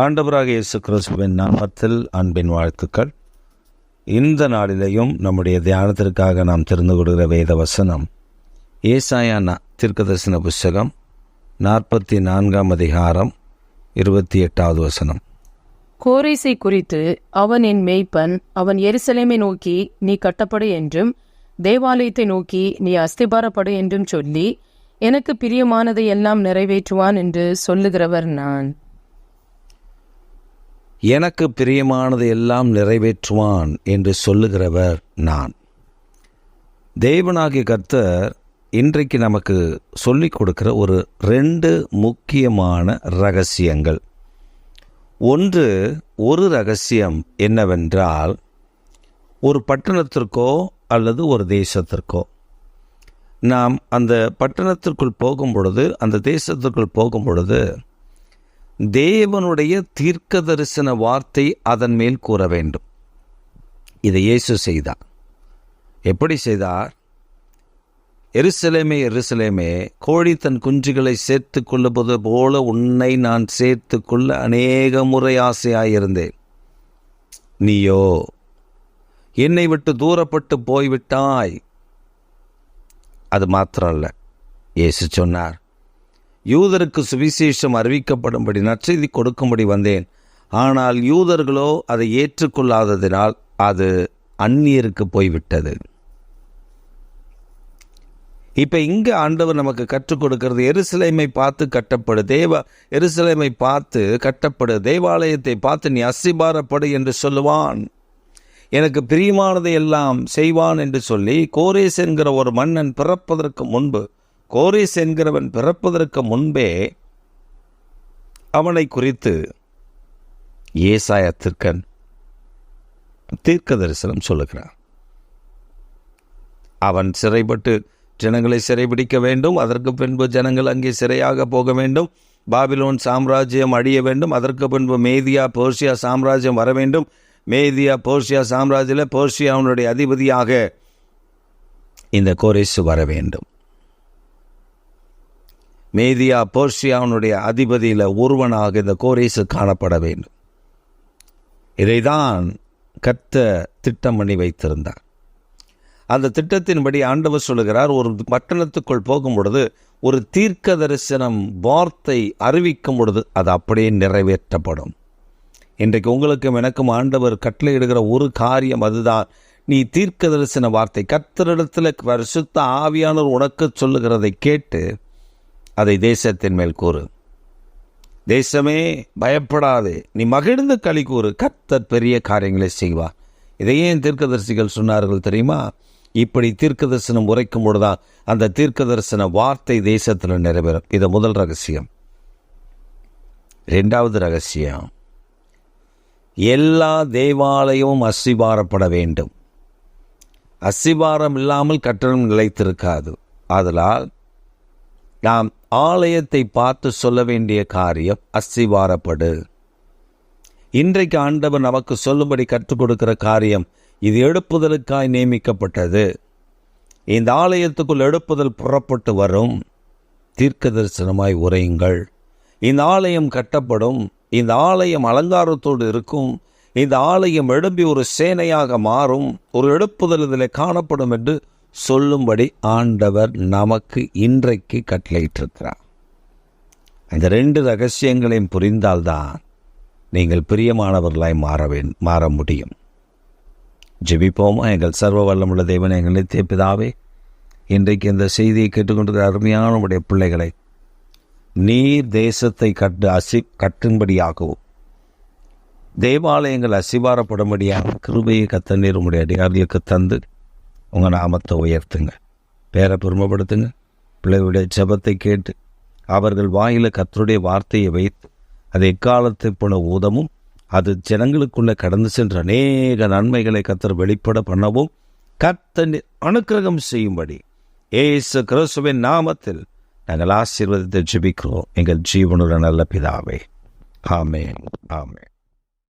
ஆண்டவராக இயேசு கிறிஸ்துவின் நாமத்தில் அன்பின் வாழ்த்துக்கள். இந்த நாளிலேயும் நம்முடைய தியானத்திற்காக நாம் தெரிந்து கொள்கிற வேத வசனம் ஏசாயா தீர்க்கதரிசன புஸ்தகம் 44 அதிகாரம் 28வது வசனம். கோரேசை குறித்து, அவன் என் மேய்ப்பன், அவன் எருசலேமை நோக்கி நீ கட்டப்படு என்றும் தேவாலயத்தை நோக்கி நீ அஸ்திபாரப்படு என்றும் சொல்லி எனக்கு பிரியமானதை எல்லாம் நிறைவேற்றுவான் என்று சொல்லுகிறவர் நான். எனக்கு பிரியமானதை எல்லாம் நிறைவேற்றுவான் என்று சொல்லுகிறவர் நான். தேவனாகிய கர்த்தர் இன்றைக்கு நமக்கு சொல்லிக் கொடுக்கிற ஒரு 2 முக்கியமான ரகசியங்கள். ஒரு ரகசியம் என்னவென்றால், ஒரு பட்டணத்திற்கோ அல்லது ஒரு தேசத்திற்கோ நாம் அந்த பட்டணத்திற்குள் போகும் பொழுது, அந்த தேசத்திற்குள் போகும் பொழுது தேவனுடைய தீர்க்க தரிசன வார்த்தை அதன் மேல் கூற வேண்டும். இதை இயேசு செய்தார். எப்படி செய்தார்? எருசலேமே எருசலேமே, கோழி தன் குஞ்சுகளை சேர்த்து கொள்ளுவது போல உன்னை நான் சேர்த்து கொள்ள அநேக முறை ஆசையாயிருந்தேன். நீயோ என்னை விட்டு தூரப்பட்டு போய்விட்டாய். அது மாத்திரம் அல்ல, இயேசு சொன்னார், யூதருக்கு சுவிசேஷம் அறிவிக்கப்படும்படி நற்செய்தி கொடுக்கும்படி வந்தேன். ஆனால் யூதர்களோ அதை ஏற்றுக்கொள்ளாததினால் அது அந்நியருக்கு போய்விட்டது. இப்போ இங்கே ஆண்டவர் நமக்கு கற்றுக் கொடுக்கிறது, எருசலேமை பார்த்து கட்டப்படு, எருசலேமை பார்த்து கட்டப்படு, தேவாலயத்தை பார்த்து நீ அஸ்திபாரப்படு என்று சொல்லுவான். எனக்கு பிரியமானதை எல்லாம் செய்வான் என்று சொல்லி, கோரேஸ் என்கிற ஒரு மன்னன் பிறப்பதற்கு முன்பு, கோரேஸ் என்கிறவன் பிறப்பதற்கு முன்பே அவனை குறித்து ஏசாயா தீர்க்க தரிசனம் சொல்லுகிறார். அவன் சிறைப்பட்டு ஜனங்களை சிறைபிடிக்க வேண்டும். அதற்கு பின்பு ஜனங்கள் அங்கே சிறையாக போக வேண்டும். பாபிலோன் சாம்ராஜ்யம் அழிய வேண்டும். அதற்கு பின்பு மேதியா பெர்சியா சாம்ராஜ்யம் வர வேண்டும். மேதியா பெர்சியா சாம்ராஜ்யத்தில் பெர்சியாவுடைய அதிபதியாக இந்த கோரேசு வர வேண்டும். மேதியா பெர்சியாவுடைய அதிபதியில் ஒருவனாக இந்த கோரேசு காணப்பட வேண்டும். இதைதான் கர்த்தர் திட்டம் பண்ணி வைத்திருந்தார். அந்த திட்டத்தின்படி ஆண்டவர் சொல்லுகிறார், ஒரு பட்டணத்துக்குள் போகும் பொழுது, ஒரு தீர்க்க தரிசனம் வார்த்தை அறிவிக்கும் பொழுது அது அப்படியே நிறைவேற்றப்படும். இன்றைக்கு உங்களுக்கும் எனக்கும் ஆண்டவர் கட்டளையிடுகிற ஒரு காரியம் அதுதான். நீ தீர்க்க தரிசன வார்த்தை கர்த்தரிடத்தில் பரிசுத்த ஆவியானவர் உனக்கு சொல்லுகிறதை கேட்டு அதை தேசத்தின் மேல் கூறு. தேசமே பயப்படாதே, நீ மகிழ்ந்து களி கூறு, கர்த்தர் பெரிய காரியங்களை செய்வார். இதையே தீர்க்கதரிசிகள் சொன்னார்கள் தெரியுமா? இப்படி தீர்க்க தரிசனம் உரைக்கும் பொழுதுதான் அந்த தீர்க்க தரிசன வார்த்தை தேசத்தில் நிறைவேறும். இது முதல் ரகசியம். 2வது ரகசியம், எல்லா தேவாலயமும் அஸ்திபாரப்பட வேண்டும். அஸ்திபாரம் இல்லாமல் கட்டணம் நிலைத்திருக்காது. ஆதலால் நாம் ஆலயத்தை பார்த்து சொல்ல வேண்டிய காரியம், அஸ்திபாரப்படு. இன்றைக்கு ஆண்டவர் நமக்கு சொல்லும்படி கற்றுக் கொடுக்கிற காரியம், இது எழுப்புதலுக்காய் நியமிக்கப்பட்டது. இந்த ஆலயத்துக்குள் எழுப்புதல் புறப்பட்டு வரும். தீர்க்க தரிசனமாய் உரையுங்கள். இந்த ஆலயம் கட்டப்படும். இந்த ஆலயம் அலங்காரத்தோடு இருக்கும். இந்த ஆலயம் எழும்பி ஒரு சேனையாக மாறும். ஒரு எழுப்புதல் இதில் காணப்படும் என்று சொல்லும்படி ஆண்டவர் நமக்கு இன்றைக்கு கட்டளையிட்டிருக்கிறார். அந்த 2 ரகசியங்களையும் புரிந்தால்தான் நீங்கள் பிரியமானவர்களாய் மாற முடியும். ஜெபிப்போமா? எங்கள் சர்வ வல்லமுள்ள தேவனே, எங்கள் நித்திய பிதாவே, இன்றைக்கு இந்த செய்தியை கேட்டுக்கொண்டிருக்கிற அருமையான உடைய பிள்ளைகளை நீர் தேசத்தை கட்டும்படியாகவும் தேவாலயங்கள் அஸ்திபாரப்படும்படியாக கிருபையை கர்த்தர் உடைய அடியார்களுக்கு தந்து உங்கள் நாமத்தை உயர்த்துங்க, பேரை பெருமைப்படுத்துங்க. பிள்ளைகளுடைய ஜெபத்தை கேட்டு அவர்கள் வாயில கர்த்தருடைய வார்த்தையை வைத்து அது எக்காலத்தை போல ஊதமும், அது ஜனங்களுக்குள்ளே கடந்து சென்ற அநேக நன்மைகளை கர்த்தர் வெளிப்பட பண்ணவும் கர்த்தர் அனுக்கிரகம் செய்யும்படி இயேசு கிறிஸ்துவின் நாமத்தில் நாங்கள் ஆசீர்வதித்து ஜெபிக்கிறோம் எங்கள் ஜீவனுள்ள நல்ல பிதாவே. ஆமென், ஆமென்.